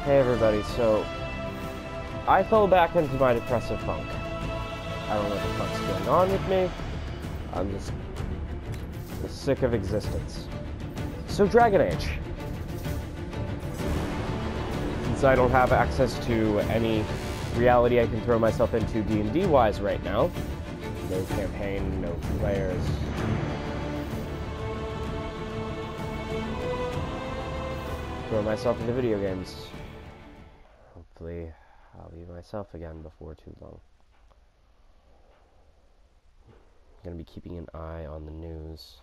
Hey everybody, so I fell back into my depressive funk. I don't know what the fuck's going on with me. I'm just sick of existence. So Dragon Age. Since I don't have access to any reality I can throw myself into D&D wise right now, no campaign, no players. Throw myself into video games. Hopefully, I'll be myself again before too long. I'm going to be keeping an eye on the news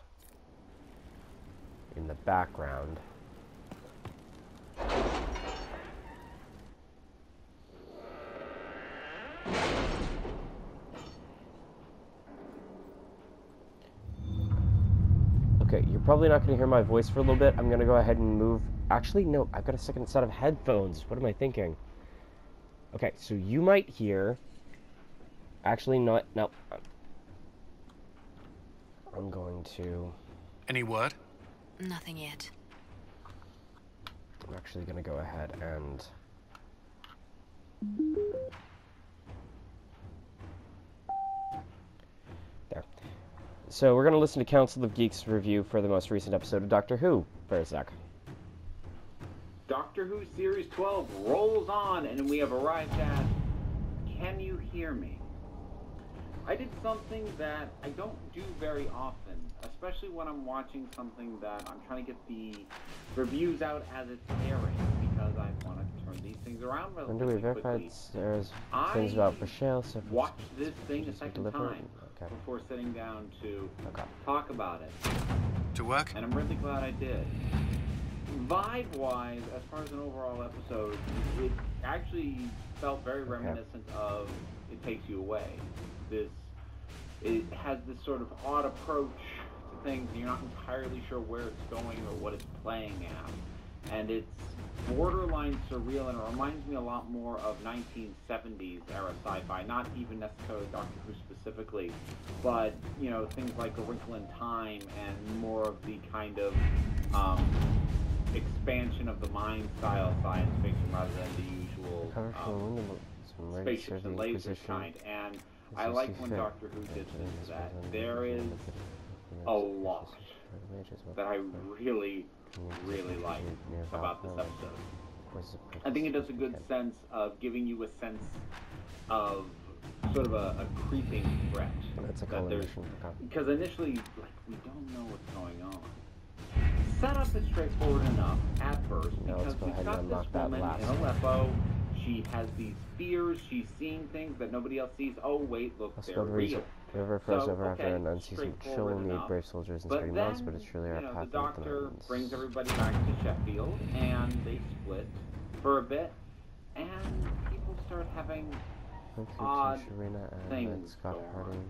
in the background. Okay, you're probably not going to hear my voice for a little bit. I'm going to go ahead and move. Actually, no, I've got a second set of headphones. What am I thinking? Okay, so you might hear... Actually, not... No. I'm going to... Any word? Nothing yet. I'm actually going to go ahead and... There. So we're going to listen to Council of Geeks review for the most recent episode of Doctor Who for a sec. Doctor Who Series 12 rolls on, and we have arrived at Can You Hear Me? I did something that I don't do very often, especially when I'm watching something that I'm trying to get the reviews out as it's airing, because I want to turn these things around When do we relatively verify quickly. there's things about Rochelle? So Watched this thing a second deliver? time Okay. before sitting down to Okay. talk about it, To work? and I'm really glad I did. Vibe-wise, as far as an overall episode, it actually felt very reminiscent of It Takes You Away. It has this sort of odd approach to things, and you're not entirely sure where it's going or what it's playing at. And it's borderline surreal, and it reminds me a lot more of 1970s era sci-fi, not even necessarily Doctor Who specifically, but, you know, things like A Wrinkle in Time and more of the kind of expansion of the mind style science fiction rather than the usual spaceships and lasers kind. And I like when Doctor Who did this, that there is a lot that I really, really like about this episode. I think it does a good sense of giving you a sense of sort of a creeping threat. That's a that there's, because initially, like, we don't know what's going on. Setup is straightforward enough at first, because we've got this woman in Aleppo. She has these fears. She's seeing things that nobody else sees. Oh, wait, look, they're real. River froze over after an unseasoned chill will need brave soldiers in 30 months, but it's surely our path. The Doctor brings everybody back to Sheffield, and they split for a bit, and people start having odd things going on.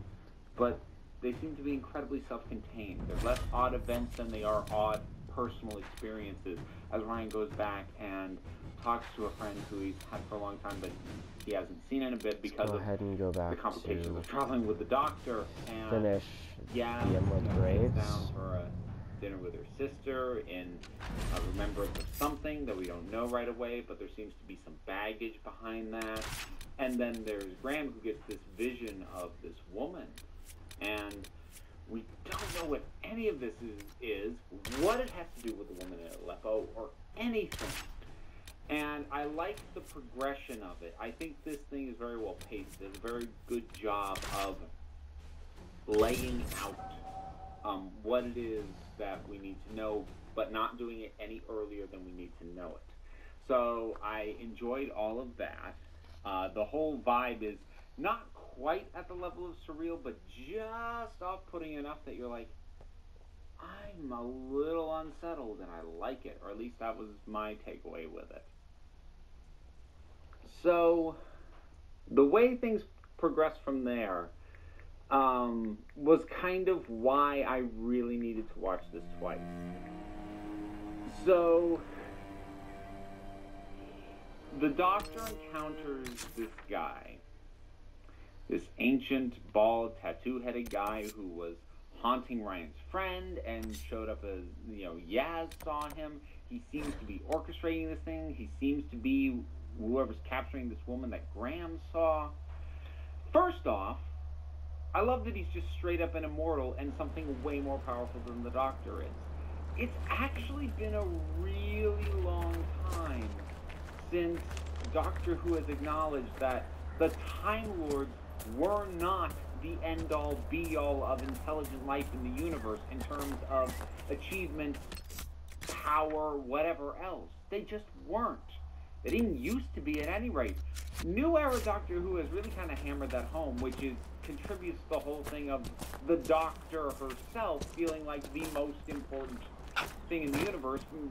But they seem to be incredibly self-contained. They're less odd events than they are odd personal experiences, as Ryan goes back and talks to a friend who he's had for a long time, but he hasn't seen in a bit because of the complications of traveling with the Doctor. And finish the Emerald Graves. Down for a dinner with her sister in a remembrance of something that we don't know right away, but there seems to be some baggage behind that. And then there's Graham, who gets this vision of this woman, and we don't know what any of this is, what it has to do with the woman in Aleppo, or anything. And I like the progression of it. I think this thing is very well paced. It does a very good job of laying out what it is that we need to know, but not doing it any earlier than we need to know it. So I enjoyed all of that. The whole vibe is not quite at the level of surreal, but just off-putting enough that you're like, I'm a little unsettled, and I like it, or at least that was my takeaway with it. So, the way things progressed from there was kind of why I really needed to watch this twice. So, the Doctor encounters this guy, this ancient, bald, tattoo-headed guy who was haunting Ryan's friend and showed up as, Yaz saw him. He seems to be orchestrating this thing. He seems to be whoever's capturing this woman that Graham saw. First off, I love that he's just straight up an immortal and something way more powerful than the Doctor is. It's actually been a really long time since Doctor Who has acknowledged that the Time Lords were not the end-all, be-all of intelligent life in the universe in terms of achievement, power, whatever else. They just weren't. They didn't used to be at any rate. New Era Doctor Who has really kind of hammered that home, which contributes to the whole thing of the Doctor herself feeling like the most important thing in the universe. And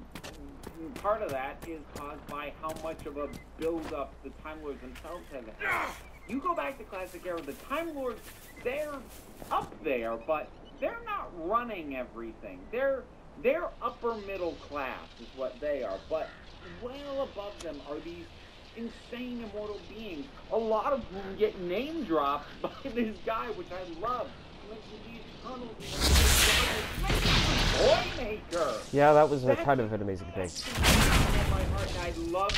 part of that is caused by how much of a build-up the Time Lords themselves have had. You go back to Classic Era, the Time Lords, they're up there, but they're not running everything. They're upper middle class is what they are, but well above them are these insane immortal beings, a lot of whom get name dropped by this guy, which I love. Boy Maker. Yeah, that was kind of an amazing thing. My heart, and I love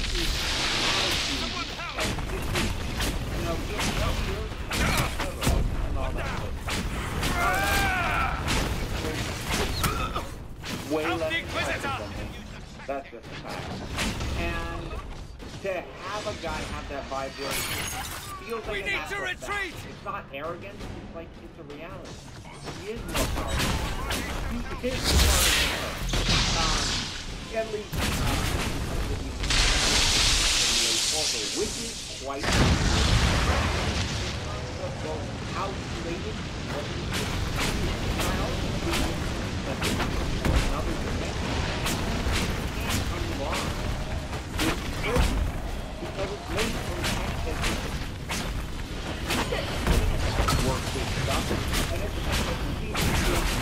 way less impressive than me. That's just a fact. And to have a guy have that vibe feels like we need to retreat! It's not arrogance, it's like it's a reality. He is more powerful. He is smarter than her. At least, which is quite outdated. Another dimension can't unlock this area because it's made from access work this stuff, and it's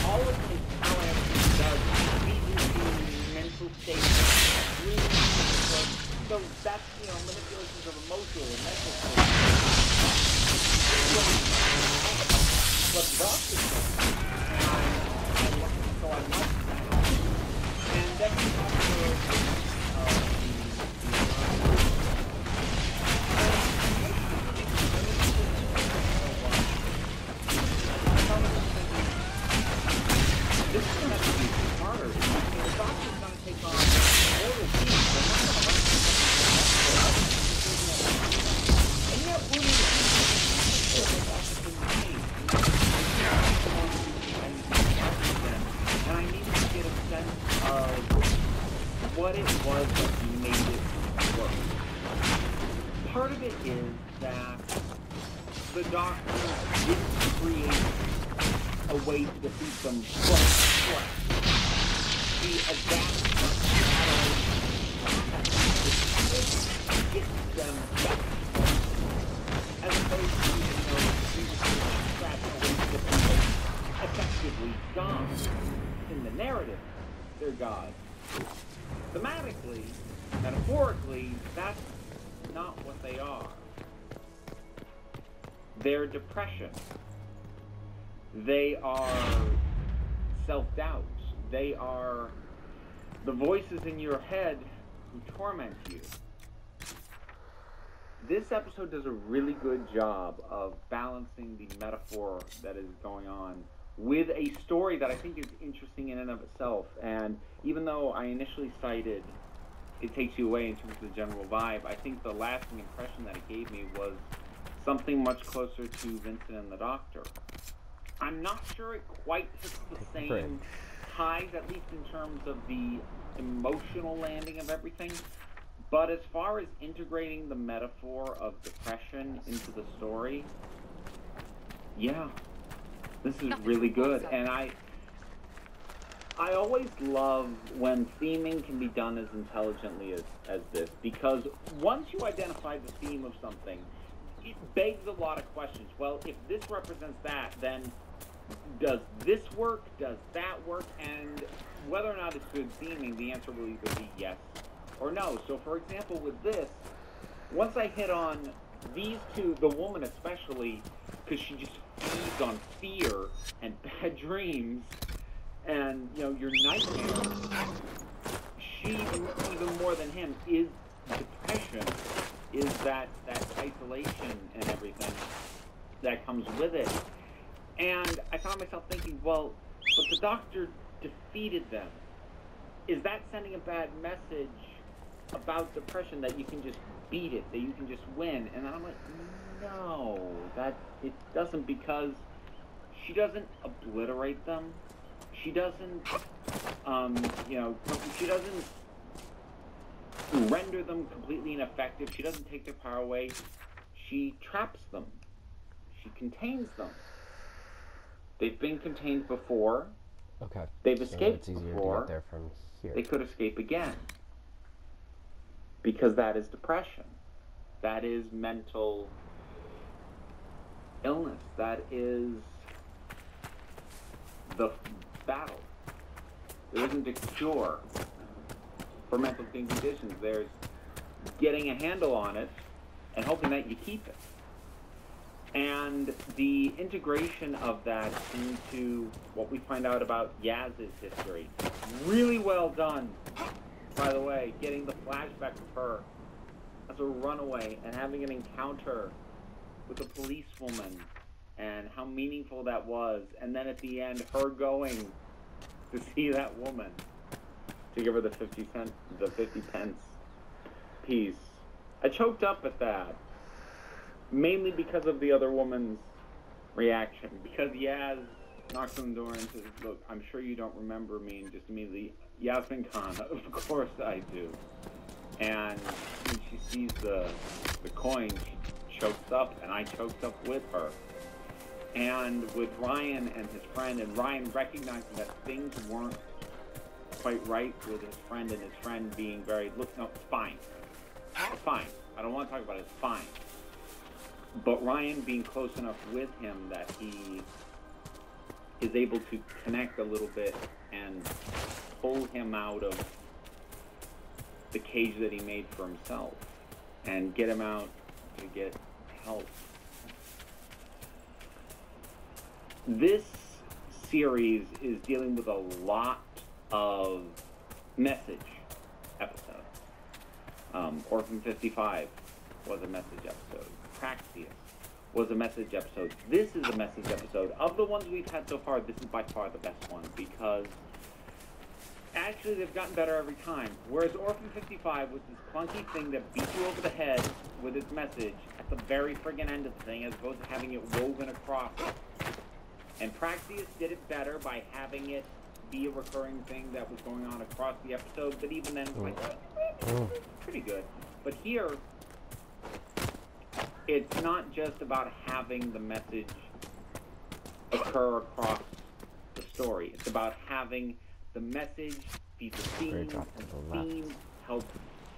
all of his talent does reducing mental state. So that's, manipulations of emotional and mental state. What Ross is doing. So I like that. And then we also this is going to have to be harder. The Doctor's going to take on mortal beings. They're not going to run and yet, what is and I need to get a sense of what it was that made it work. Part of it is that the Doctor didn't create a way to defeat them from scratch. He adapted to get them back. As opposed to, scratch away to defeat them effectively gods. In the narrative, they're gods. Thematically, metaphorically, that's not what they are. They're depression. They are self-doubt. They are the voices in your head who torment you. This episode does a really good job of balancing the metaphor that is going on with a story that I think is interesting in and of itself. And even though I initially cited it takes you away in terms of the general vibe, I think the lasting impression that it gave me was something much closer to Vincent and the Doctor. I'm not sure it quite hits the same highs, at least in terms of the emotional landing of everything. But as far as integrating the metaphor of depression into the story, yeah, this is really good. And I always love when theming can be done as intelligently as this, because once you identify the theme of something, it begs a lot of questions. Well, if this represents that, then does this work? Does that work? And whether or not it's good theming, the answer will either be yes or no. So, for example, with this, once I hit on these two, the woman especially, because she just feeds on fear and bad dreams and, your nightmares, she, even more than him, is depression, is that isolation and everything that comes with it. And I found myself thinking, well, but the doctor defeated them. Is that sending a bad message about depression, that you can just beat it, that you can just win? And I'm like, no, that it doesn't, because she doesn't obliterate them. She doesn't, she doesn't render them completely ineffective. She doesn't take their power away. She traps them. She contains them. They've been contained before. Okay. They've escaped it's easier before. to get there from here. They could escape again. Because that is depression. That is mental illness. That is the battle. There isn't a cure for mental conditions. There's getting a handle on it and hoping that you keep it. And the integration of that into what we find out about Yaz's history, really well done, by the way, getting the flashback of her as a runaway and having an encounter with a policewoman and how meaningful that was. And then at the end, her going to see that woman to give her the 50 pence piece. I choked up at that. Mainly because of the other woman's reaction. Because Yaz knocks on the door and says, look, I'm sure you don't remember me, and just immediately, Yasmin Khan, of course I do. And when she sees the coin, she chokes up, and I choked up with her. And with Ryan and his friend, and Ryan recognizing that things weren't quite right with his friend, and his friend being very, look, no, it's fine. It's fine. I don't want to talk about it. It's fine. But Ryan being close enough with him that he is able to connect a little bit and pull him out of the cage that he made for himself and get him out to get help. This series is dealing with a lot of message episodes. Orphan 55 was a message episode. Praxeus was a message episode. This is a message episode. Of the ones we've had so far, this is by far the best one, because actually they've gotten better every time. Whereas Orphan 55 was this clunky thing that beat you over the head with its message at the very friggin' end of the thing, as opposed to having it woven across it. And Praxeus did it better by having it be a recurring thing that was going on across the episode, but even then, it's like, pretty good. But here, it's not just about having the message occur across the story. It's about having the message be the theme, and the theme help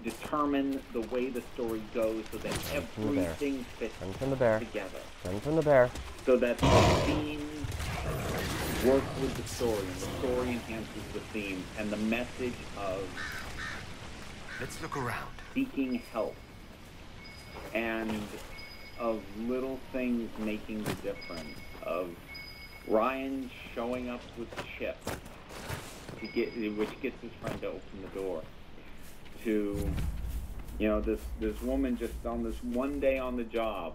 determine the way the story goes, so that everything fits together. Run from the bear. So that the theme works with the story, and the story enhances the theme, and the message of let's look around, seeking help, and of little things making the difference, of Ryan showing up with the ship which gets his friend to open the door, to this woman just on this one day on the job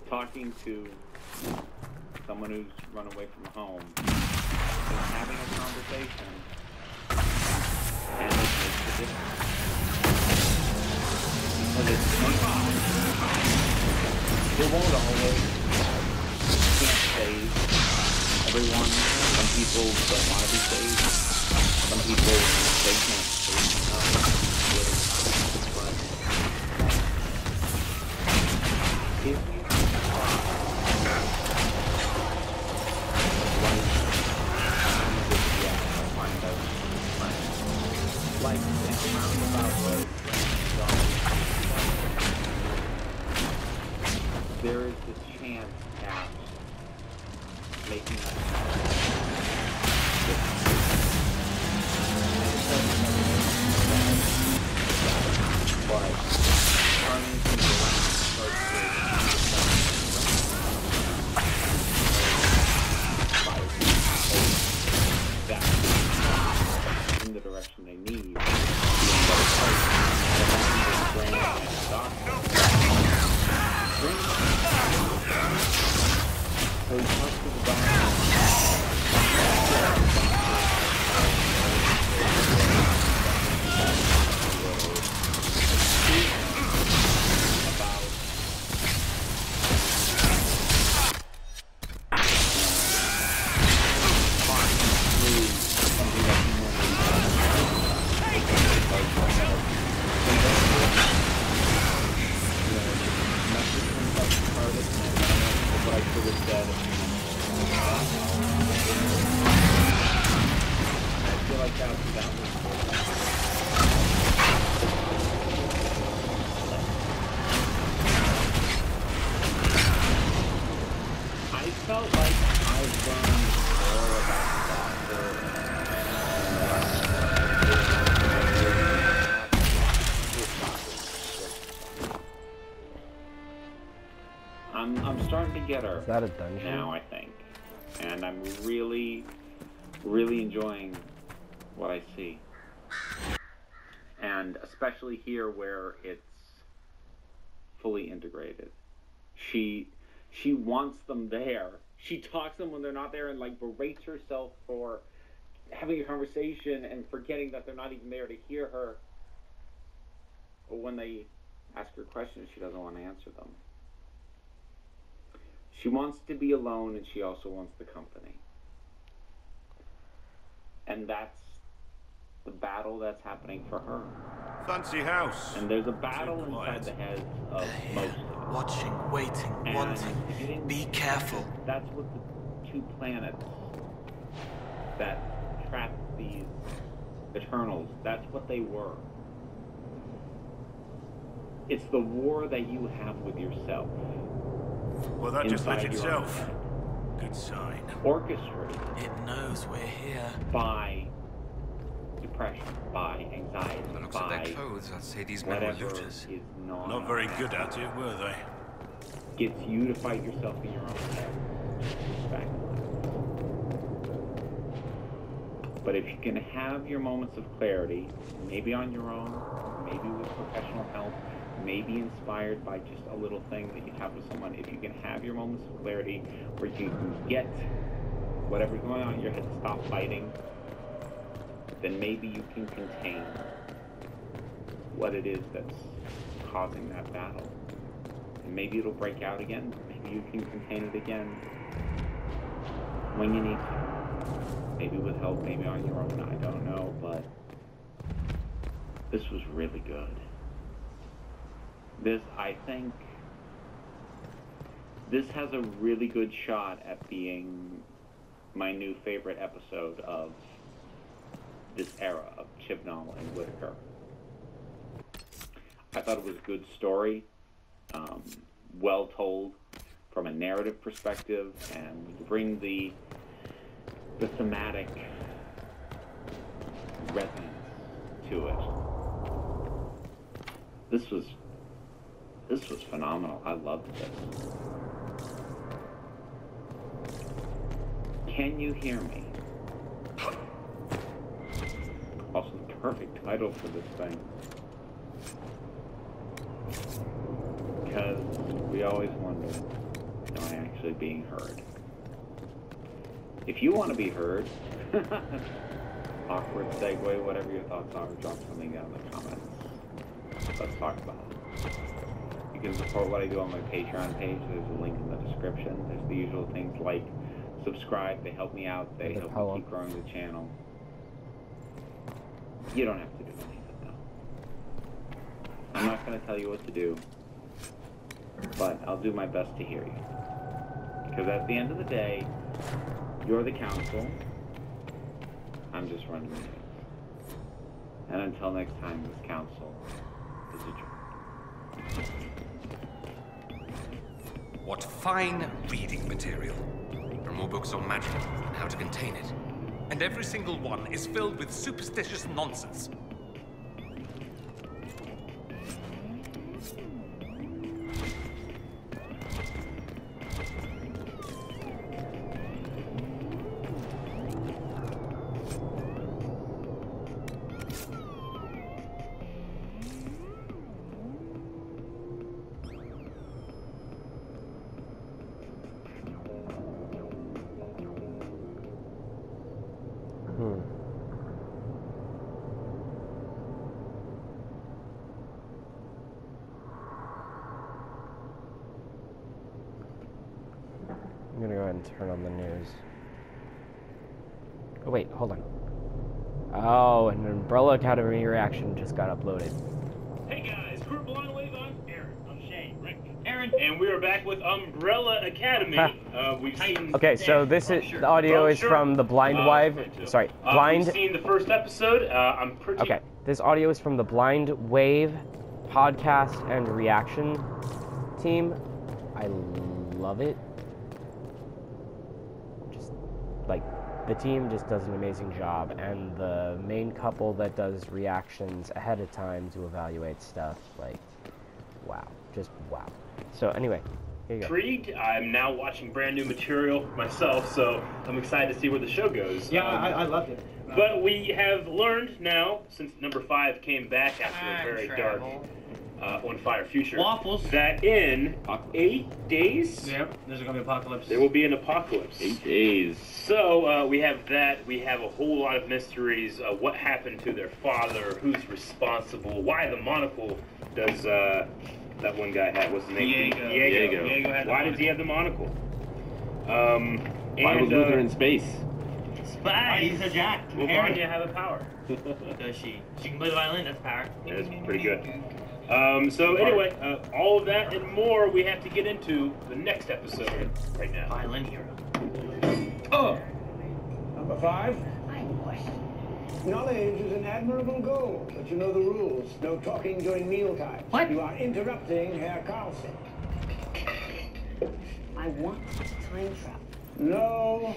talking to someone who's run away from home, just having a conversation, and it makes a difference. Because it won't always. You can't save everyone. Some people don't want to be saved. Some people, they can't save but if you like think roundabout way, there is this chance at making that but turning things around starts in the direction they need. I'm starting to get her. Is that a dungeon? Now, I think. And I'm really, really enjoying what I see. And especially here where it's fully integrated. She wants them there. She talks to them when they're not there and like berates herself for having a conversation and forgetting that they're not even there to hear her. But when they ask her questions, she doesn't want to answer them. She wants to be alone, and she also wants the company. And that's the battle that's happening for her. Fancy house. And there's a battle inside the heads of most of us. Watching, waiting, And wanting. Be careful. That's what the two planets that trap these Eternals, that's what they were. It's the war that you have with yourself. Well, that just lit inside your own itself. head. Good sign. Orchestrated It knows we're here. by depression, by anxiety, By the looks of by their clothes, I'd say these men were whatever looters. is Not very good at it, were they? gets you to fight yourself in your own head. Back. But if you can have your moments of clarity, maybe on your own, maybe with professional help, maybe inspired by just a little thing that you have with someone, if you can have your moments of clarity where you can get whatever's going on in your head to stop fighting, then maybe you can contain what it is that's causing that battle. And maybe it'll break out again. Maybe you can contain it again when you need to. Maybe with help, maybe on your own, I don't know, but this was really good. This, I think, this has a really good shot at being my new favorite episode of this era of Chibnall and Whitaker. I thought it was a good story, well told from a narrative perspective, and bring the thematic resonance to it. This was phenomenal. I loved this. Can you hear me? Also, the perfect title for this thing. Because we always wonder, am I actually being heard? If you want to be heard, awkward segue, whatever your thoughts are, drop something down in the comments. Let's talk about it. You can support what I do on my Patreon page. There's a link in the description. There's the usual things like subscribe. They help me out. They help me keep growing the channel. You don't have to do anything, though. I'm not going to tell you what to do, but I'll do my best to hear you. Because at the end of the day, you're the council. I'm just running the meetings. And until next time, this council is adjourned. What fine reading material. There are more books on magic and how to contain it. And every single one is filled with superstitious nonsense. I'm gonna go ahead and turn on the news. Oh wait, hold on. Oh, an Umbrella Academy reaction just got uploaded. Hey guys, Crew Blonde Wave, I'm Aaron. I'm Shane. Rick. Aaron, and we are back with Umbrella Academy. We've seen... Okay, so this is the audio is from the Blind Wave. Sorry, Blind. We've seen the first episode. I'm pretty... Okay, this audio is from the Blind Wave podcast and reaction team. I love it. Just like the team just does an amazing job, and the main couple that does reactions ahead of time to evaluate stuff, like wow, just wow. So anyway, Here you go. intrigued. I'm now watching brand new material myself, so I'm excited to see where the show goes. Yeah, I loved it. But we have learned now, since number 5 came back after a very dark On Fire future, Waffles. that in 8 days, Yep, there's gonna be apocalypse. there will be an apocalypse. 8 days. So we have that. We have a whole lot of mysteries. What happened to their father? Who's responsible? Why the monocle does that one guy have? What's his name? Diego. Diego had the Why does he have the monocle? Why was Luther in space? Why he's a jack. Will Vanya have a power? Does she? She can play the violin. That's power. That's pretty good. So anyway, all of that and more we have to get into the next episode right now. Violin hero. Oh! Number 5. I have a question. Knowledge is an admirable goal, but you know the rules. No talking during mealtime. What? You are interrupting Herr Carlson. I want time travel, No.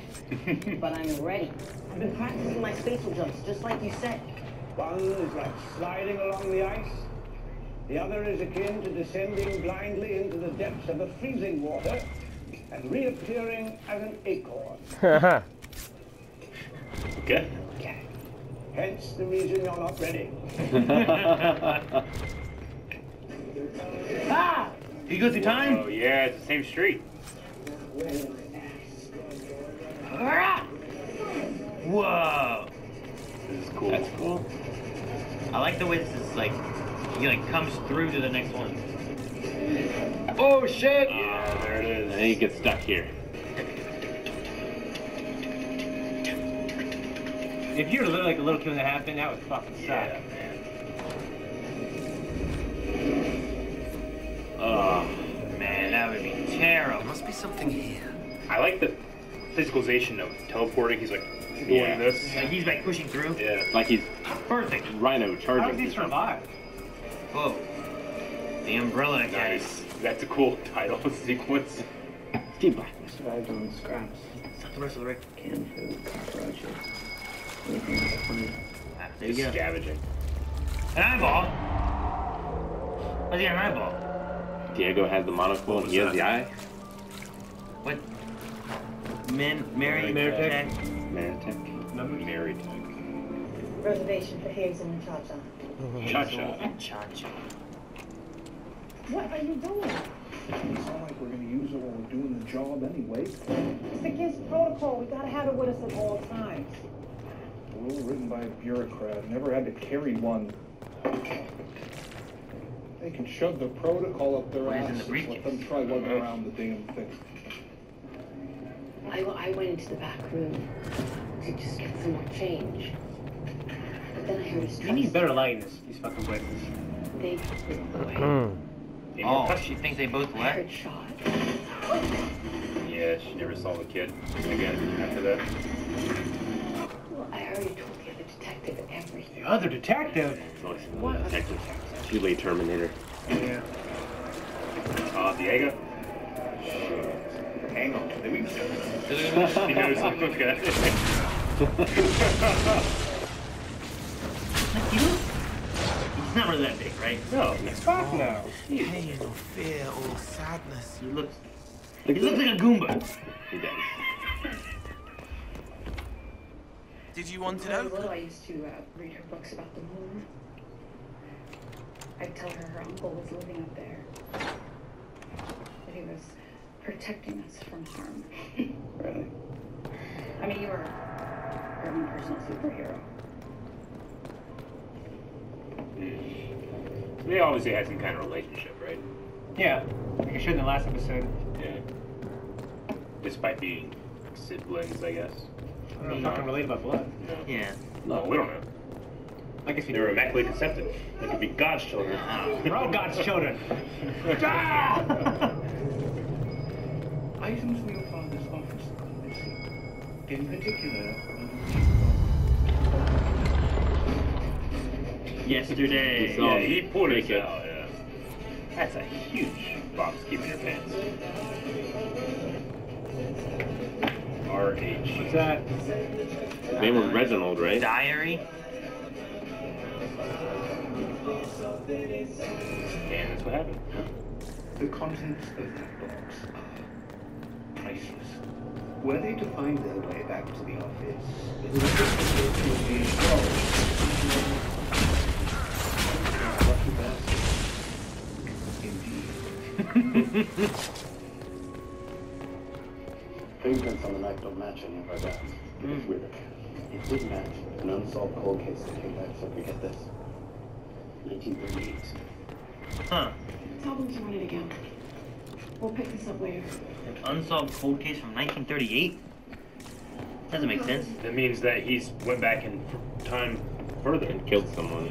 but I'm ready. I've been practicing my spatial jumps, just like you said. One is like sliding along the ice. The other is akin to descending blindly into the depths of the freezing water and reappearing as an acorn. Okay. Hence the reason you're not ready. Ah! Did you go through time? Oh yeah, it's the same street. Whoa! This is cool. That's cool. I like the way this is like, he like comes through to the next one. Oh shit! Yeah, there it is. And he gets stuck here. If you were like a little kid when that happened, that would fucking suck. Yeah, man. Oh man, that would be terrible. There must be something here. I like the physicalization of teleporting. He's like doing Yeah. this. Like he's like pushing through. Yeah. Like he's Perfect. Rhino How charging. does he survive? Whoa. The umbrella guy. Nice. That's a cool title sequence. Steve Black. Survived on scraps, It's not the rest of the rig. canned food, cockroaches, anything I could find. Ah, there you Just go. scavenging. An eyeball? Why's he got an eyeball? Diego has the monocle and he has the eye. What? Mary Meritech. Meritech. Married. Reservation for Hazel and Cha-Cha. Cha-cha. Cha-cha. What are you doing? It's not like we're going to use it while we're doing the job anyway. It's against protocol. We gotta have it with us at all times. Rule written by a bureaucrat. Never had to carry one. They can shove the protocol up their Why isn't asses. the briefcase? Let them try lugging around the damn thing. I went into the back room to just get some more change. But then I heard his You need better lighting, these fucking places. They Oh, she thinks they both I left? heard shots. Yeah, she never saw the kid again after that. Well, I already told the other detective everything. The other detective? Voice of the What? detective. Too late, Terminator. Yeah. Diego. Hang on to the weak side. He knows. Okay. He's not really that big, right? No, he's back now. Pain or fear or sadness. He looks like a Goomba. He does. Did you want When it I was open? little, I used to read her books about the moon. I'd tell her uncle was living up there. That he was protecting us from harm. Really? I mean, you're our own personal superhero. They obviously had some kind of relationship, right? Yeah, like I showed in the last episode. Yeah. Despite being siblings, I guess. I don't fucking relate about blood. No. Yeah. No, we don't know. I guess we They were immaculately concepted. They could be God's children. We're all God's children. Items for your father's office are missing. In particular, Yesterday. Yeah, he pulled it out, yeah. That's a huge box to keep in your pants. RH. What's that? His name was Reginald, right? Diary? And that's what happened. The contents of that box are priceless. Were they to find their way back to the office, it would be lucky bastard. Indeed. Fingerprints on the knife don't match any of our guys. It's weird. It did match an unsolved cold case that came back, so get this. 1938. Huh. Tell them to run it again. We'll pick this up later. An unsolved cold case from 1938? Doesn't make sense. That means that he's went back in time further and killed someone.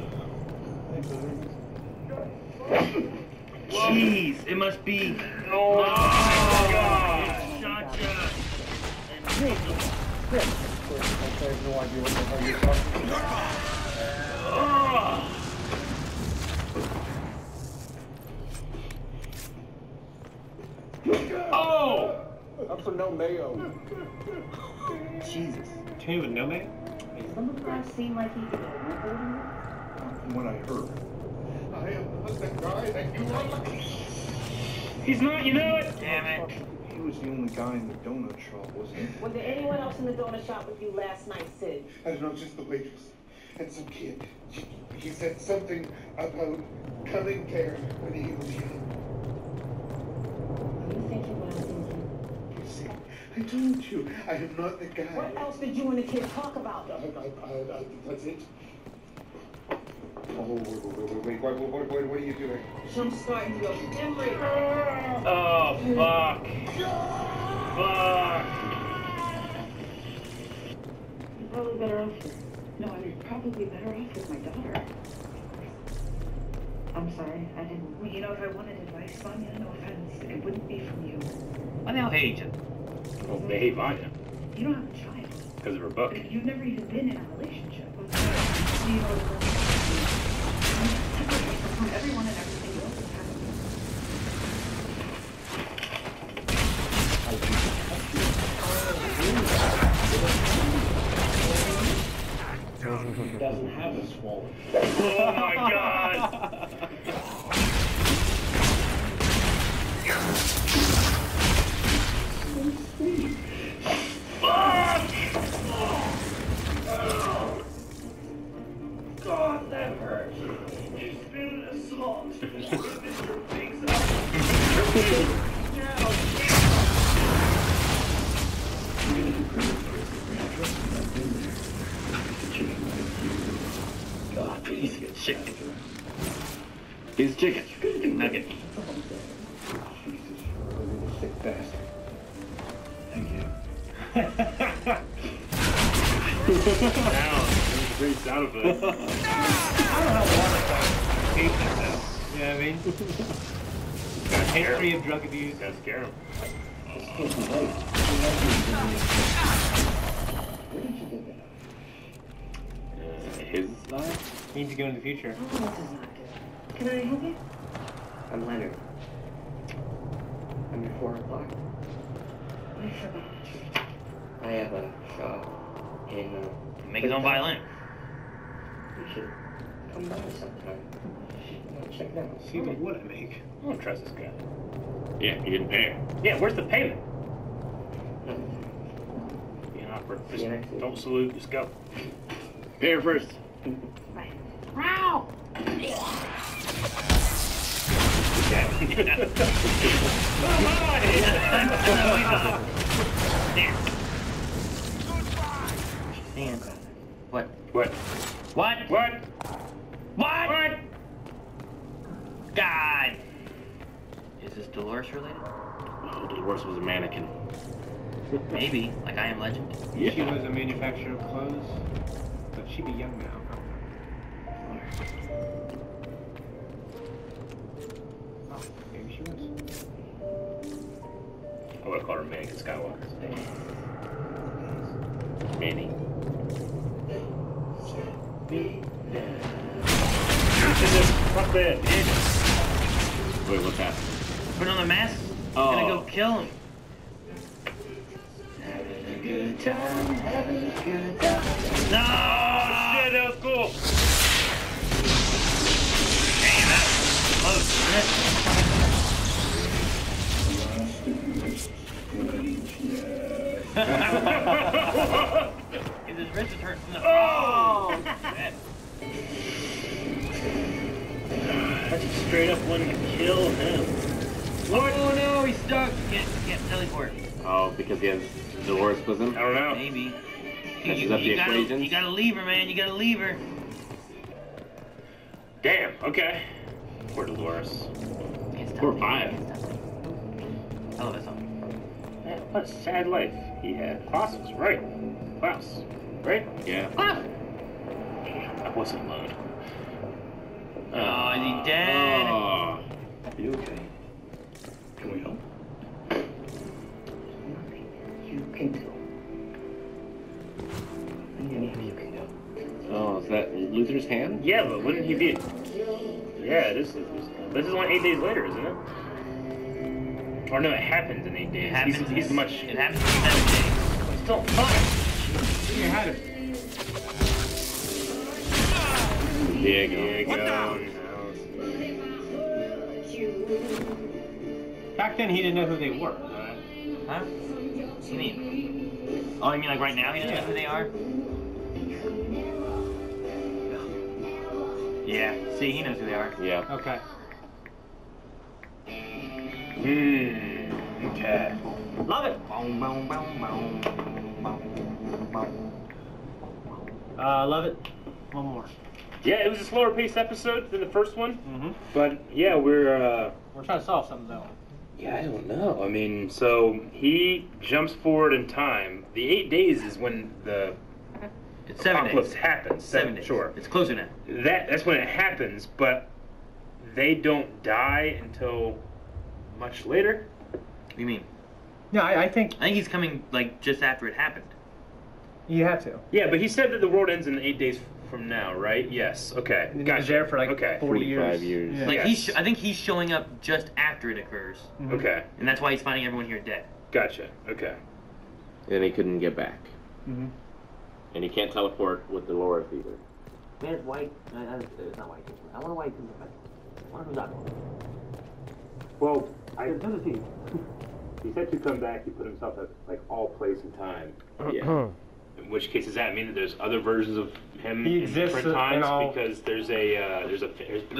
Jeez, it must be. Oh my God! Gotcha. I have no idea what the hell you're talking about. Oh! I'm for no mayo. Jesus. Tony with no mayo? Some of the guys seem like he did. From what I heard. I am not the guy that you are looking for. He's not, you know it! Damn it. He was the only guy in the donut shop, wasn't he? Was there anyone else in the donut shop with you last night, Sid? I don't know, just the waitress and some kid. He said something about coming there when he was young. Are you thinking what I'm thinking? You see, I told you, I am not the guy. What else did you and the kid talk about? That's it. Oh, wait, what are you doing? I'm starting to go memory. Oh, fuck. Fuck. You're probably better off here. No, I'm probably better off with my daughter. I'm sorry, I didn't. Well, you know, if I wanted advice, Vanya, no offense, it wouldn't be from you. Why they all hate each other? Well, they hate Vanya. You don't have a child. Because of her book. You've never even been in a relationship. You know, from everyone and everything else that's He doesn't have a swollen. Oh my God! Fuck! God, that hurts. It's been an assault. Mr. Big's God, piece of chicken. Piece of chicken. Nugget. Jesus, you're sick bastard. Thank you. Now, there's a great sound effect. I don't know why I hate myself. You know what I mean? History of drug abuse. Gotta scare him. Where did you get that? His life? He needs to go in the future. Oh, this is not good. Can I help you? I'm Leonard. I'm your 4 o'clock. I forgot. I have a shop in Make his own violin. You should come by sometime. Check it out. See what would I make? I don't trust this guy. Yeah, he didn't pay her. Yeah, where's the payment? Being awkward. Just don't salute, just go. Pay her first. Bye. Wow! Damn. What? What? What? What? What? What? God! Is this Dolores related? No, Dolores was a mannequin. Maybe, like I Am Legend. Yeah. She was a manufacturer of clothes, but she'd be young now. Oh, maybe she was. I would call her Megan Skywalker. Manny. Fuck that, bitch. Wait, what's happening? Put on the mask. Oh. Gonna go kill him. Good time, having a good time. No! Shit, that was cool. Damn, that was close, isn't it? guess he straight up wanted to kill him. What? Oh no, he's stuck. He can't teleport. Oh, because he has Dolores with him? I don't know. Maybe. Messes up the equations? You gotta leave her, man. You gotta leave her. Damn, okay. Poor Dolores. Poor Five. I love that song. Man, what a sad life he had. Fossils, right. Klaus, right? Yeah. Ah! I wasn't alone. Oh, is he dead? Oh. Are you okay? Can we help? You can go. You can go. Oh, is that Luther's hand? Yeah, but wouldn't he be... Yeah, it is Luther's hand. This is only 8 days later, isn't it? Or no, it happens in 8 days. It happens, He's much... It happens in 7 days. But still fine. You had it. Diego. Back then, he didn't know who they were. Huh? What do you mean? Oh, you mean like right now he doesn't know who they are? Yeah. See, he knows who they are. Yeah. Okay. Okay. Love it. Love it. One more. Yeah, it was a slower paced episode than the first one. Mm-hmm. But yeah, we're trying to solve something though. Yeah, I don't know. I mean, so he jumps forward in time. The 8 days is when the It's 7 apocalypse days. happens. 7 days. Sure. It's closer now. That's when it happens, but they don't die until much later. What do you mean? Yeah, I think he's coming like just after it happened. you have to. Yeah, but he said that the world ends in 8 days from now, right? Yes. Okay. He Gotcha. was there for like 40 45 years. years. Yeah. Like Yes. I think he's showing up just after it occurs, Mhm. Okay. and that's why he's finding everyone here dead. Gotcha. Okay. And he couldn't get back. Mm-hmm. And he can't teleport with Dolores either. Man, it's white. It's not white. I wonder why he couldn't get back. I wonder who's that one. Well, he said to come back. He put himself at like all place and time. Yeah. In which case, does that mean that there's other versions of him He in exists different in times? all- Because there's there's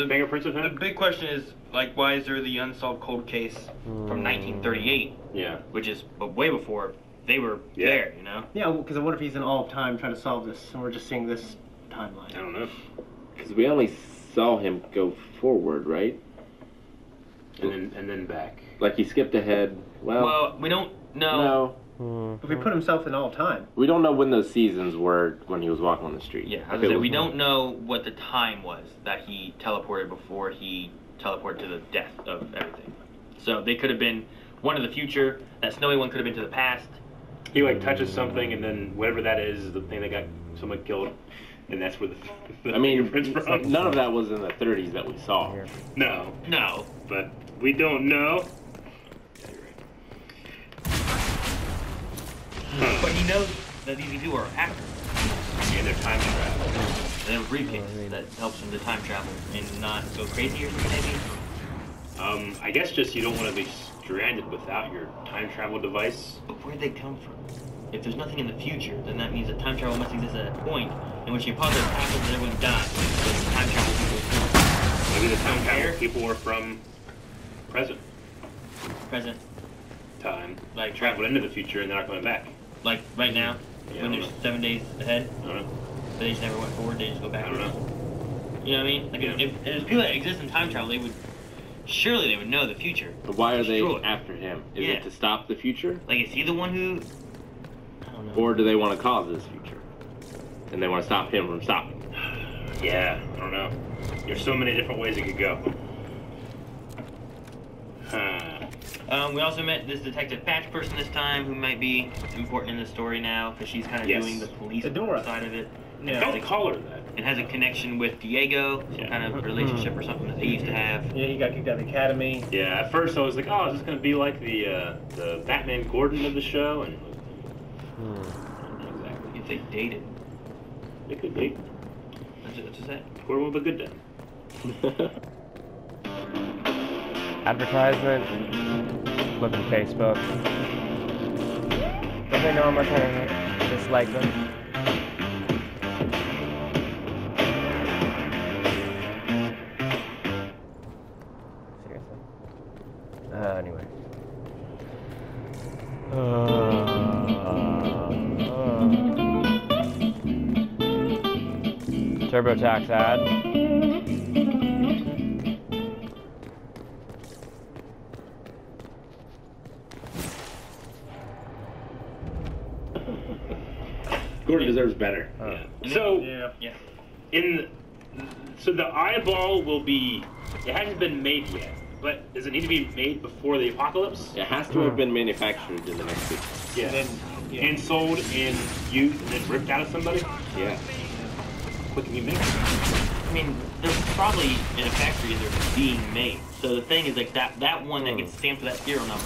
fingerprints of The him. big question is, like, why is there the unsolved cold case from 1938, Yeah. which is way before they were Yeah. there, you know? Yeah, because what if he's in all of time trying to solve this, and we're just seeing this timeline? I don't know. Because we only saw him go forward, right? And then back. Like he skipped ahead. Well, we don't know. If we put himself in all time. We don't know when those seasons were when he was walking on the street. Yeah, If as I it said, was- we don't know what the time was that he teleported before he teleported to the death of everything. So they could have been one in the future. That snowy one could have been to the past. He like touches something, and then whatever that is the thing that got someone killed, and that's where the I mean, fingerprints from. none of that was in the 30s that we saw. No, No. but we don't know. But he knows that these people are actors. And they're time travel. They have a briefcase that helps them to time travel and not go crazy or something, maybe. I guess just you don't want to be stranded without your time travel device. But where'd they come from? If there's nothing in the future, then that means that time travel must exist at a point in which the apocalypse happens and everyone dies. So the time travel people Maybe the time travel people were from present present, time, like traveled into the future, and they're not coming back. like right now, Yeah, when I there's don't know. 7 days ahead, I don't know. but they just never went forward, they just go I backwards. don't know. You know what I mean? Like Yeah. if there's people that exist in time travel, surely they would know the future. But why are they Destroy it. after him? Is Yeah. it to stop the future? Like, is he the one who? I don't know. Or do they want to cause this future? And they want to stop him from stopping? Yeah, I don't know. There's so many different ways it could go. We also met this Detective Patch person this time, who might be important in the story now, because she's kind of Yes. doing the police Adora. side of it. Yeah. Don't call her that. It has a connection with Diego, some kind of relationship or something that they used to have. Yeah, he got kicked out of the academy. Yeah, at first I was like, oh, is this going to be like the Batman Gordon of the show? And not exactly. If they dated. They could date. That's just that. Gordon will be good then. Advertisement. Look at Facebook. Don't they know how much I dislike them? TurboTax ad. Gordon deserves better. So, Yeah. So the eyeball will be. It hasn't been made yet, but does it need to be made before the apocalypse? It has to have been manufactured in the next week. Yeah. And sold and used and then ripped out of somebody? Yeah. What can you make? I mean, they're probably in a factory and they're being made. So the thing is, like, that one that gets stamped with that serial number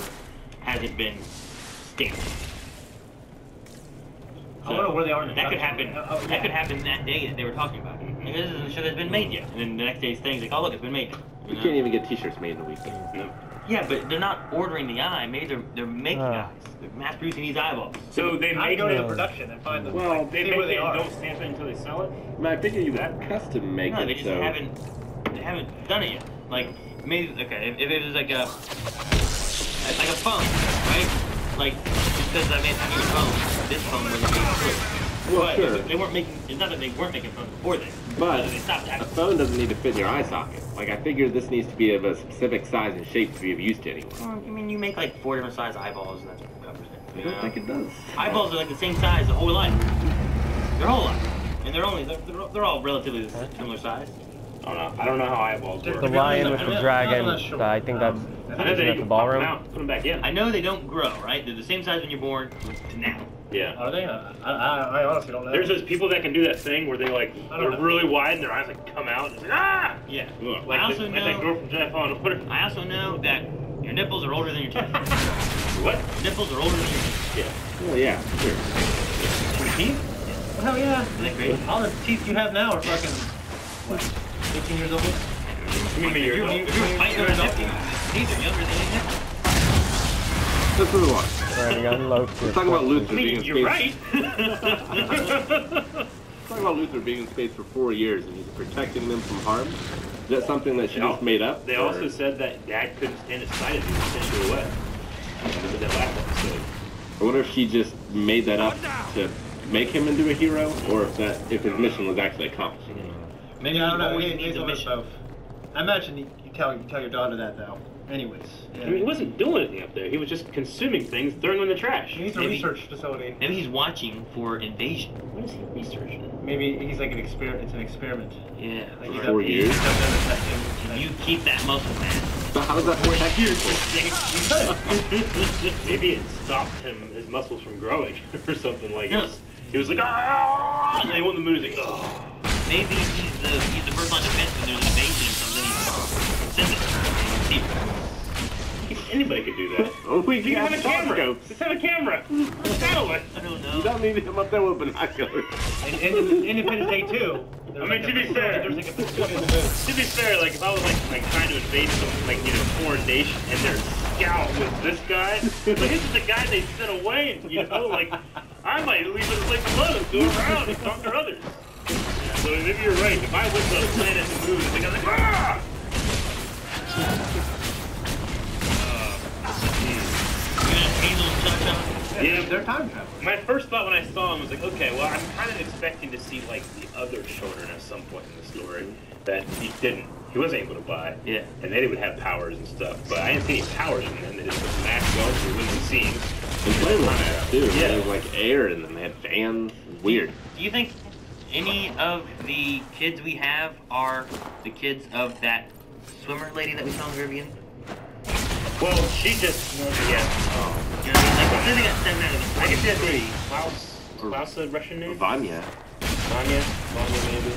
hasn't been stamped. I wonder where they are in the That could production. happen. That could happen that day that they were talking about. Like, this isn't sure that's been made yet. And then the next day's thing's like, oh look, it's been made. You can't even get T-shirts made in a week. No. Yeah, but they're not ordering the eye. Maybe they're making eyes. They're mass producing these eyeballs. So they I make go to the it. production and find them. Well, They see make where they it and are. don't stamp it until they sell it? I mean, I figure you would custom make No, it. they just so. haven't done it yet. Like maybe okay, if it was like a phone, right? Like because I made a phone, this phone wasn't being approved. Well, But sure. they weren't making. It's not that they weren't making phones before then. But they stopped a having. phone doesn't need to fit in your eye socket. Like, I figure this needs to be of a specific size and shape to be of use to anyone. Well, I mean, you make like 4 different size eyeballs, and that's what covers it. I don't think it does. Eyeballs are like the same size the whole life. Their whole life, and they're all relatively similar size. I don't know how eyeballs work. The lion with the dragon. I think that's I know that you at the can pop them ballroom. out, put them back in. I know they don't grow, right? They're the same size when you're born to now. Yeah. Are they? I honestly don't know. There's those people that can do that thing where they like they're really wide and their eyes like come out and it's like ah. Yeah. Like I also like that girl from Jeff on Twitter. I also know that your nipples are older than your teeth. What? Nipples are older than your teeth. Yeah. Well, yeah, sure. Your teeth? Well, hell yeah. Isn't that great? All the teeth you have now are fucking, what, 18 years old? You mean If you're fighting over nipples, teeth are younger than your nipples. Let's move on. Alright, unload Let's talk about Luther being in space. You're right. Let's talk about Luther being in space for 4 years and he's protecting them from harm. Is that something that she just made up? They also said that Dad couldn't stand at sight of you and sent you away. Remember that last episode? I wonder if she just made that up to make him into a hero, or if his mission was actually accomplished. Maybe I don't know. always He's needs a always mission. both. I imagine you tell your daughter that though. Anyways. Yeah. I mean, he wasn't doing anything up there. He was just consuming things, throwing them in the trash. He's a research facility. Maybe he's watching for invasion. What is he researching? Maybe he's like an experiment. It's an experiment. Yeah. Like For 4 years? You keep that muscle mass. So how does that protect you? Maybe it stopped his muscles from growing or something like that. He was like, ah! And then he went in the mood, he's like, oh. Maybe he's the first line of defense when there's an invasion or something. He's send it. Anybody could do that. Oh, we You have have a camera. telescopes. Just have a camera. Satellite. I don't know. You don't need him up there with binoculars. And Independence Day 2. I mean, to be fair, like if I was like trying to invade some foreign nation and their scout was this guy, like this is the guy they sent away, and like I might leave it like alone and go around and conquer others. So maybe you're right. If I went to a planet and moved, the guy's like ah. Yeah, they're time travel. My first thought when I saw him was like, okay, well, I'm kind of expecting to see like the other children at some point in the story that he wasn't able to buy. Yeah. And they would have powers and stuff, but I didn't see any powers in them. They just was max guns through window scenes. And flameless, too. Yeah. They had like air in them. They had fans. Weird. Do you think any of the kids we have are the kids of that swimmer lady that we saw in the very beginning? Well, she just, yeah. You know what I mean? Like, I think that's 7 out of them. I guess that's three. Klaus, a Russian name? Vanya. Vanya maybe.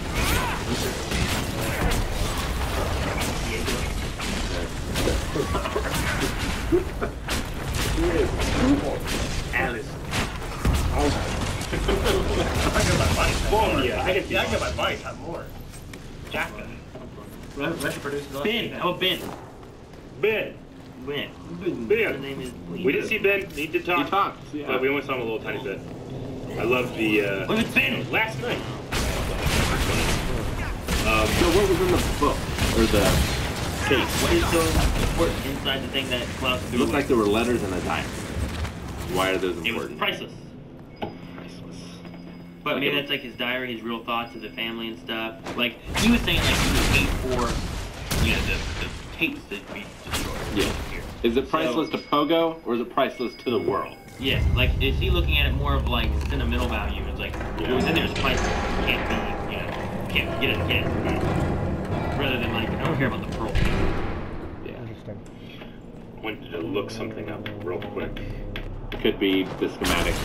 Alice. I get my bite. I'm more. Jacka. Russia produces all Ben. How about Ben? Ben. His name is We didn't see Ben. He did talk. He talked, yeah. But we only saw him a little tiny bit. I love the. What was Ben? Last night. So what was in the book? Or the case? What is so important inside the thing that Klaus It threw looked away? like there were letters in a diary. Why are those It was important? priceless. Priceless. But maybe that's like his diary, his real thoughts of the family and stuff. Like he was saying, like he would hate for, you know, the tapes that we destroyed. Yeah. Is it priceless to Pogo or is it priceless to the world? Yeah. Like is he looking at it more of like sentimental value? It's like it was in there, it's priceless. Can't be, you know, can't get it. Rather than like I don't care about the pearl. Yeah. Interesting. I wanted to look something up real quick. Could be the schematics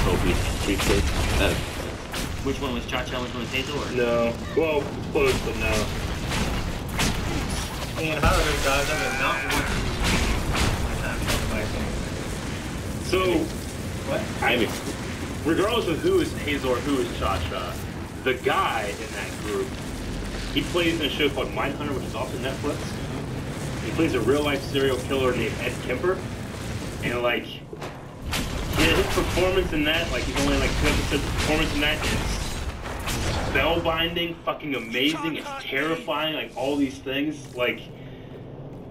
from briefcase. Which one was Cha-Cha? Which one was Hazel? Or? No. Well, close, but no. And if I were those guys, I would not want to. So, What? I mean, regardless of who is Hazel or who is Cha-Cha, the guy in that group, he plays in a show called Mindhunter, which is also Netflix. He plays a real-life serial killer named Ed Kemper. And, like, yeah, his performance in that, like, he's only, like, 2 episodes of performance in that is spellbinding, fucking amazing, it's terrifying, like, all these things, like,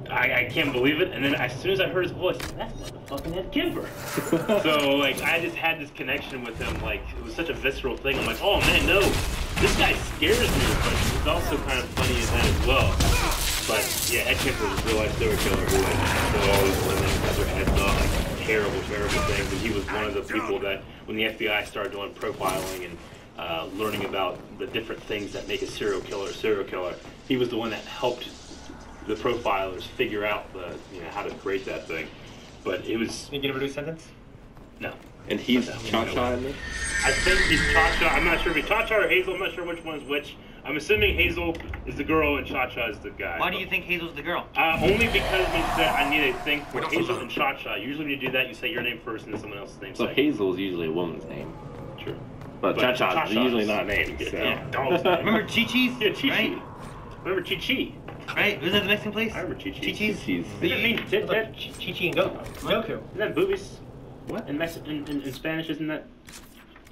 I can't believe it. And then as soon as I heard his voice, that's motherfucking Ed Kemper. So, like, I just had this connection with him, like, it was such a visceral thing. I'm like, oh, man, no, this guy scares me, but it's also kind of funny in that as well. But, yeah, Ed Kemper was a real-life serial killer who, like, killed all these women, cut their heads off, like, terrible, terrible things. And he was one of the people that, when the FBI started doing profiling and learning about the different things that make a serial killer, he was the one that helped the profilers figure out the, you know, how to create that thing. But it was... You get a reduced sentence? No. And he's Cha-Cha in this? I think he's Cha-Cha. I'm not sure if he's Cha-Cha or Hazel. I'm not sure which one is which. I'm assuming Hazel is the girl and Cha-Cha is the guy. Why do you think Hazel's the girl? Only because I need to think for Hazel and Cha-Cha. Usually when you do that, you say your name first and then someone else's name So second. Hazel is usually a woman's name. True. But Cha-Cha is usually not named. So. Yeah, dog's name. Remember Chi-Chi's? Yeah, Chi-Chi. Right? Remember Chi-Chi? Right? Was that the Mexican place? I remember Chi-Chi. Chi-Chi's? Cheese. Does that mean tit tat? Chi-Chi and Goku. Isn't that boobies? What? In Spanish, isn't that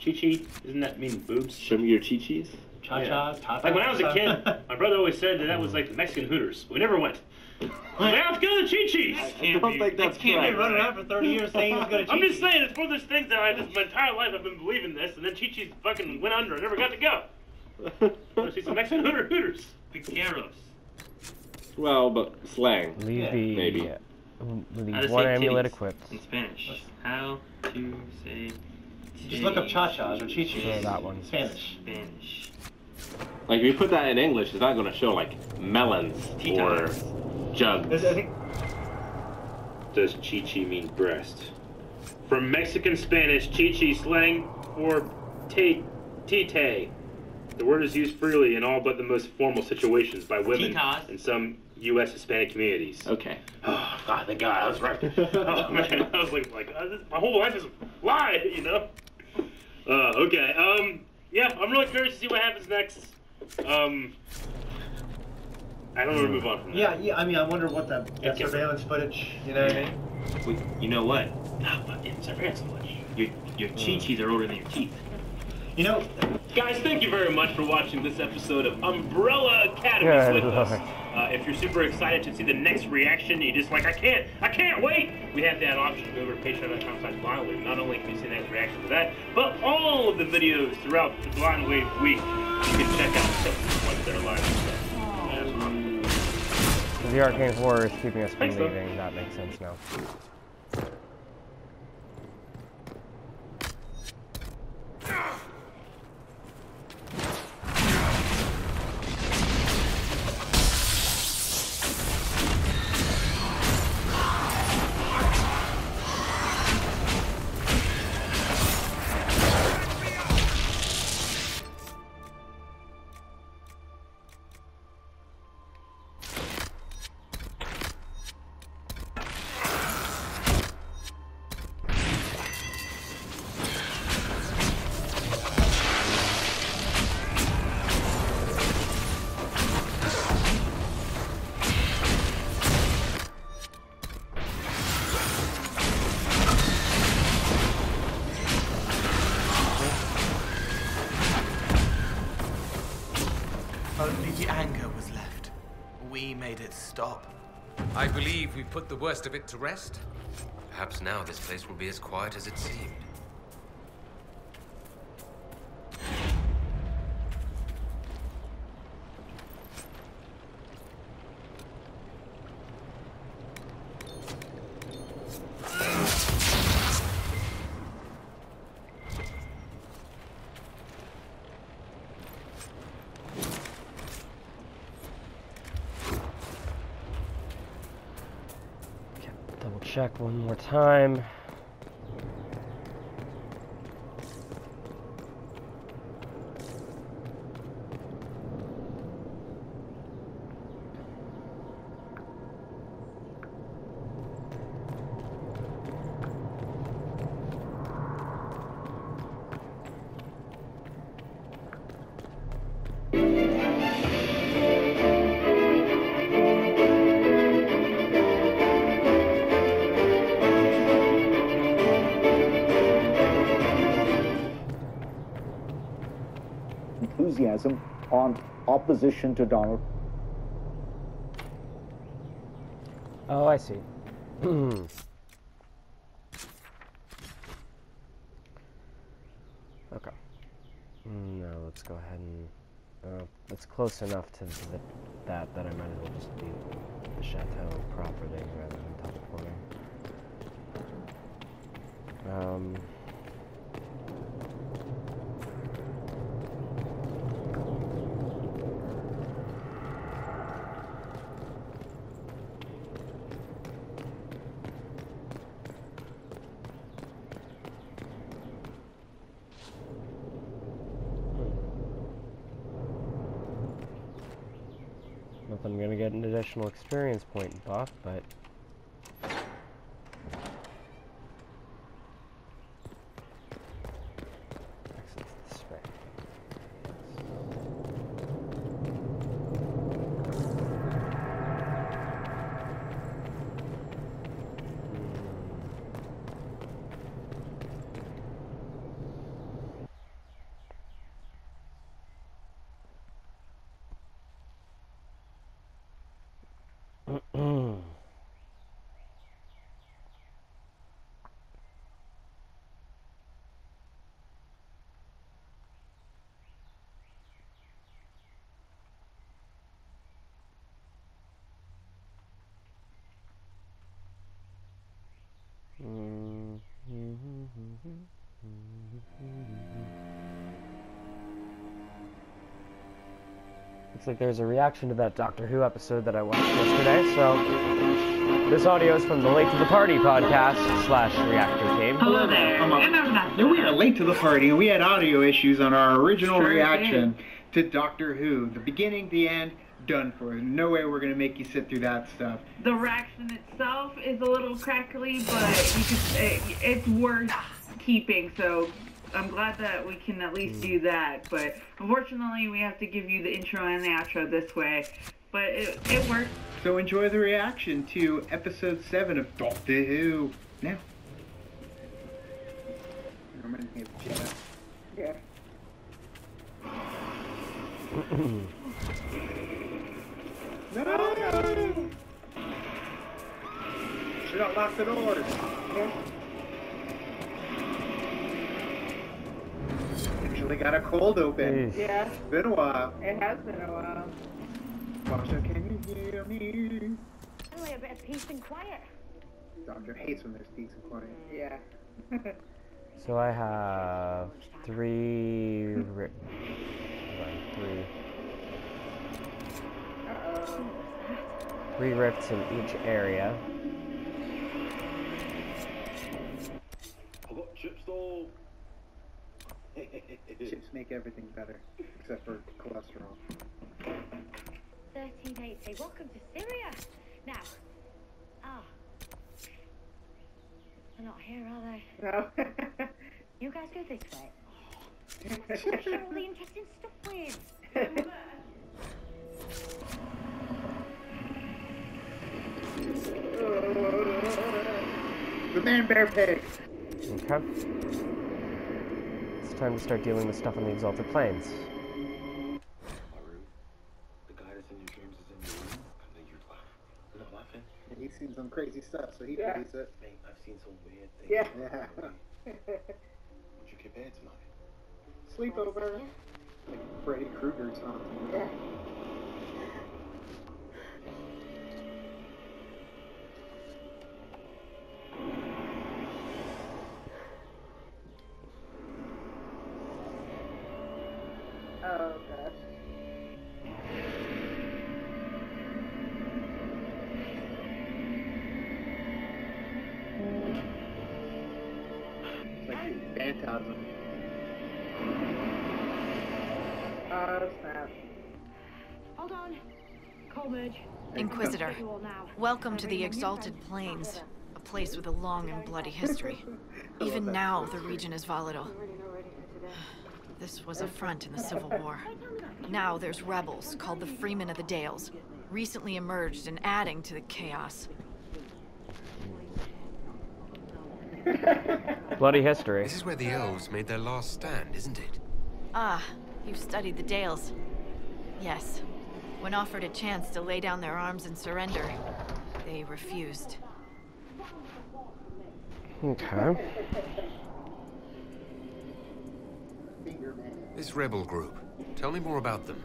Chi-Chi? Doesn't that mean boobs? Show me your Chi-Chis. Cha-Cha's, Tata. Like when I was a kid, my brother always said that was like the Mexican Hooters. We never went. Like, let's go to Chi-Chi's! I don't think that's Can't right. be running around for 30 years saying he was going to I'm just saying, it's one of those things that I just, my entire life I've been believing this, and then Chi-Chi's fucking went under and never got to go. I want to see some Mexican Hooters. Piqueros. Well, but slang. Leave maybe. The How to one say amulet titties equipped. in Spanish. How to say Just look up Cha-Cha's or Chi-Chi's. Yeah, that one. Spanish. Spanish. Like, if you put that in English, it's not going to show, like, melons or jugs. I think Does Chi-Chi mean breast? From Mexican Spanish, Chi-Chi slang for tite. The word is used freely in all but the most formal situations by women Titas. in some U.S. Hispanic communities. Okay. Oh, God, thank God, I was right. Oh, man, I was like my whole life is a lie, you know? Okay, yeah, I'm really curious to see what happens next. I don't want to move on from that. yeah, I mean, I wonder what that surveillance footage, you know what I mean? You know what? It's surveillance footage. Your Chi-Chis are older than your teeth. You know, Guys, thank you very much for watching this episode of Umbrella Academy Good with us. Lord. If you're super excited to see the next reaction, you just like, I can't wait. We have that option to go over to patreon.com/blindwave. Not only can you see the next reaction to that, but all of the videos throughout the Blind Wave week, you can check out stuff like their live stuff. The arcane horror is keeping us from Thanks, though. leaving. That makes sense now. Only the anger was left. We made it stop. I believe we've put the worst of it to rest. Perhaps now this place will be as quiet as it seemed. Double check one more time. Enthusiasm on opposition to Donald. Oh, I see. Okay. No, let's go ahead and... it's close enough to that I might as well just do the chateau properly rather than teleporting. Not that I'm gonna get an additional experience point buff, but exit this way. Looks like there's a reaction to that Doctor Who episode that I watched yesterday, so this audio is from the Late to the Party podcast / reactor team. Hello there. Yeah, we had late to the party, and we had audio issues on our original reaction to Doctor Who. The beginning, the end, done for. No way we're going to make you sit through that stuff. The reaction itself is a little crackly, but you could, it's worth keeping, so I'm glad that we can at least do that. But unfortunately, we have to give you the intro and the outro this way, but it worked. So enjoy the reaction to episode 7 of Doctor Who. Now. Reminds me of Jenna. Yeah. No! Should not lock the doors. Actually got a cold open. Yeah. It's been a while. It has been a while. Doctor, can you hear me? Finally, a bit of peace and quiet. Doctor hates when there's peace and quiet. Yeah. So I have three rifts in each area. I've got chips though. Chips make everything better, except for cholesterol. 1380. Welcome to Syria. Now, they're not here, are they? No. You guys go this way. Let's share all the interesting stuff with. The man bear pig. Okay. It's time to start dealing with stuff on the Exalted Planes. The guy that's in your dreams is in your room. I know you laugh. I'm not laughing. And he's seen some crazy stuff, so he Yeah. believes it. Mate, I've seen some weird things. Yeah. Would you get bed tonight? Sleepover. Like Freddy Krueger's haunting. Yeah. Oh gosh. Phantasm. Oh, snap. Hold on. Colmerge. Inquisitor, welcome to the Exalted Plains, a place with a long and bloody history. Even now, the region is volatile. This was a front in the Civil War. Now there's rebels called the Freemen of the Dales, recently emerged and adding to the chaos. Bloody history. This is where the elves made their last stand, isn't it? Ah, you've studied the Dales. Yes. When offered a chance to lay down their arms and surrender, they refused. Okay. This rebel group. Tell me more about them.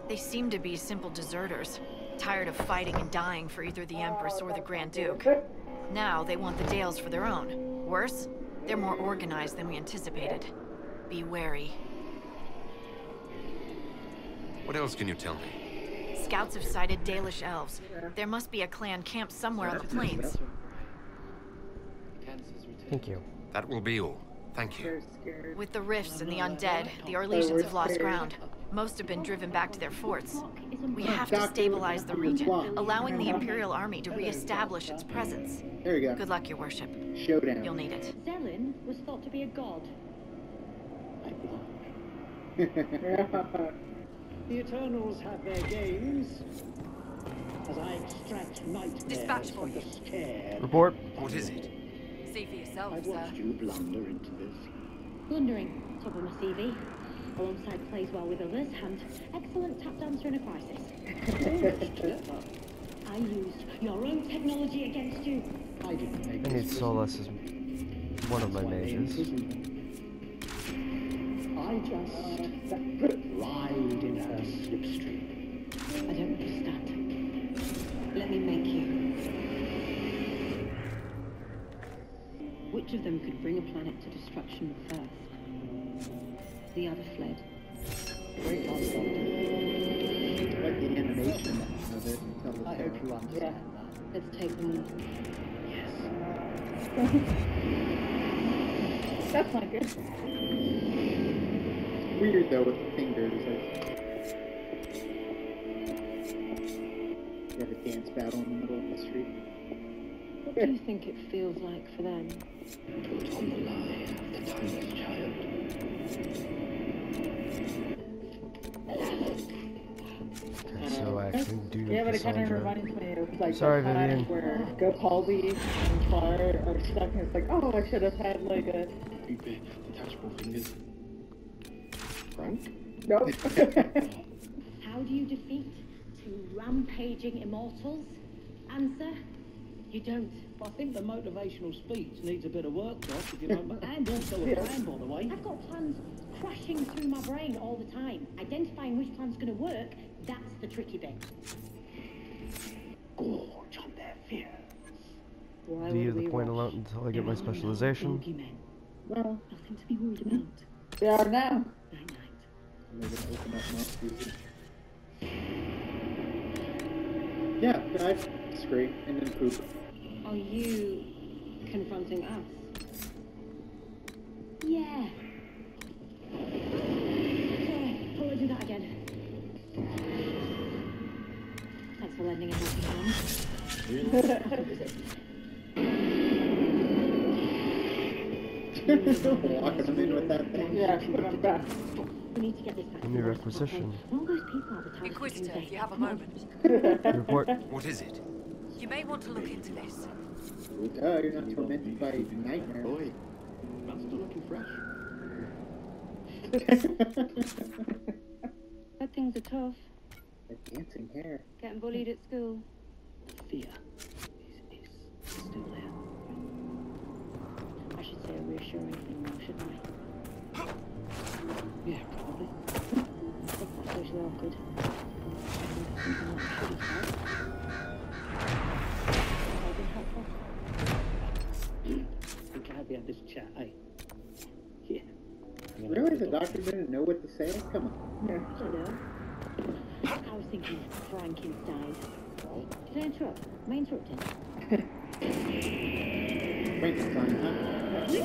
They seem to be simple deserters, tired of fighting and dying for either the Empress or the Grand Duke. Now they want the Dales for their own. Worse, they're more organized than we anticipated. Be wary. What else can you tell me? Scouts have sighted Dalish elves. There must be a clan camped somewhere on the plains. Thank you. That will be all. Thank you. With the rifts and the undead, the Orlesians have lost ground. Most have been driven back to their forts. We have to stabilize the region, allowing the Imperial Army to re-establish its presence. There you go. Good luck, your worship. Showdown. You'll need it. Zelin was thought to be a god. The Eternals have their games. As I extract nightmares from the scare. Report. What is it? See for yourself, I've watched you blunder into this. Blundering, top of my CV. Alongside plays well with others and excellent tap dancer in a crisis. I used your own technology against you. I didn't make I need Solus as one of my mages. I just ride in her slipstream. I don't understand. Let me make you. Which of them could bring a planet to destruction first? The other fled. Great concept. Like the animation of it. I hope you understand that. Let's take them on. That's not good. Weird though with the fingers. Like, you have a dance battle in the middle of the street. What do you think it feels like for them? Put on the lie of the tongueless child. Okay, so I actually do Yeah, but it kind of Cassandra. reminds me of like Sorry, the time Vivian. where Gopaldi and Clara are stuck and it's like, oh, I should have had like a... Big detachable fingers. Frank? Nope. How do you defeat two rampaging immortals? Answer, you don't. I think the motivational speech needs a bit of work, Josh, if you don't mind. And also a plan, by the way. I've got plans crashing through my brain all the time. Identifying which plan's going to work, that's the tricky bit. Gorge on their fears. Why Do you would the we point rush? alone until I get my There are no specialization? bogeymen. Well, Nothing to be worried about. they are now. Night night. They're gonna open up monsters. Yeah, dive, scrape, and then poop. Are you confronting us? Yeah. Sorry, I won't do that again. Thanks for lending a helping hand. Walking them in with that thing. Yeah, put them back. We need to get this back. Give me requisition. All those people at the tower. Inquisitor, if you have a moment. Report. What is it? You may want to look into this. Duh, you're not tormented by nightmares. Boy, that's still looking fresh. But things are tough. The dancing hair. Getting bullied at school. Fear is still there. I should say a reassuring thing now, shouldn't I? Yeah, probably. Socially awkward. Something that I should have said. Have I been helpful? I'm glad we had this chat, eh? Yeah. Really? The doctor didn't know what to say? Come on. I know. I was thinking Frankie's died. Did I interrupt? Am I interrupting? Frankenstein, huh? For the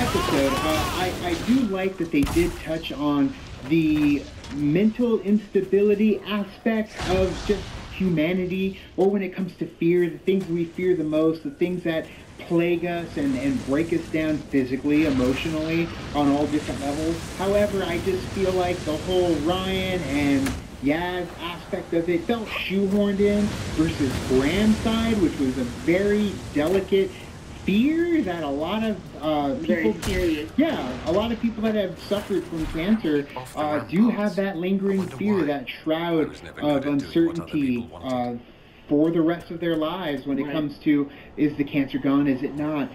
episode, I do like that they did touch on the mental instability aspect of just humanity, or when it comes to fear, the things we fear the most, the things that plague us and break us down physically, emotionally, on all different levels. However, I just feel like the whole Ryan and Yaz aspect of it felt shoehorned in versus Graham's side, which was a very delicate fear that a lot of people, a lot of people that have suffered from cancer do have that lingering fear, that shroud of uncertainty for the rest of their lives when it comes to, is the cancer gone, is it not?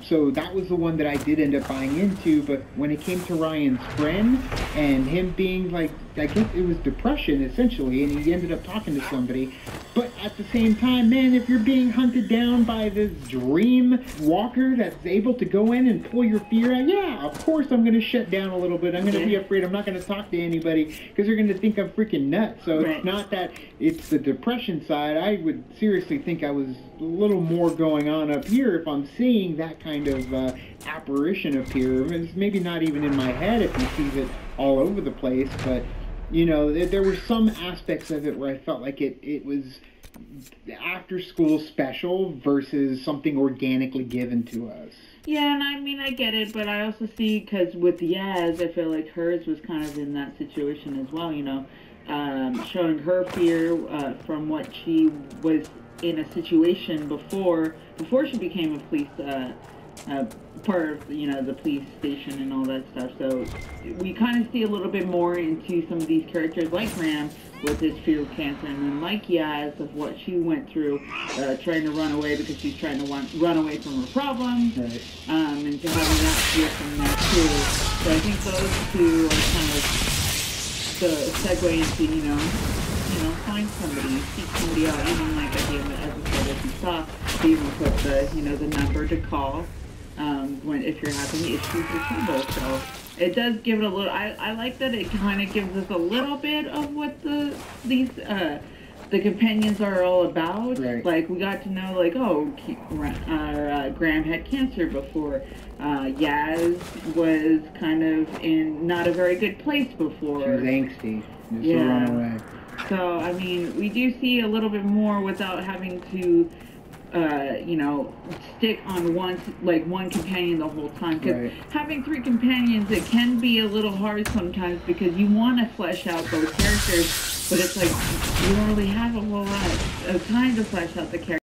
So that was the one that I did end up buying into, but when it came to Ryan's friend and him being like, I guess it was depression essentially, and he ended up talking to somebody, but at the same time, man, if you're being hunted down by this dream walker that's able to go in and pull your fear out, yeah, of course I'm going to shut down a little bit. I'm going to be afraid. I'm not going to talk to anybody because they're going to think I'm freaking nuts. So it's not that it's the depression side. I would seriously think I was a little more going on up here if I'm seeing that kind of apparition appear. It's maybe not even in my head if he sees it all over the place, but you know, there were some aspects of it where I felt like it was after school special versus something organically given to us. Yeah, and I mean, I get it, but I also see, because with Yaz, I feel like hers was kind of in that situation as well, you know, showing her fear from what she was in a situation before she became a police part of, you know, the police station and all that stuff. So we kind of see a little bit more into some of these characters, like Graham with his fear of cancer, and then like Yaz of what she went through, trying to run away because she's trying to run away from her problems, and to having that fear from that too. So I think those two are kind of the segue into, you know, find somebody, seek somebody out, even like at the end of the episode, as you saw, they even put the, you know, the number to call if you're having issues with trouble. So it does give it a little. I like that it kind of gives us a little bit of what the companions are all about. Right. Like we got to know, like, oh, Graham had cancer before. Yaz was kind of in not a very good place before. She was angsty. Just to run away. So I mean, we do see a little bit more without having to, you know, stick on one companion the whole time. Because having 3 companions, it can be a little hard sometimes because you want to flesh out those characters, but it's like you don't really have a whole lot of time to flesh out the characters.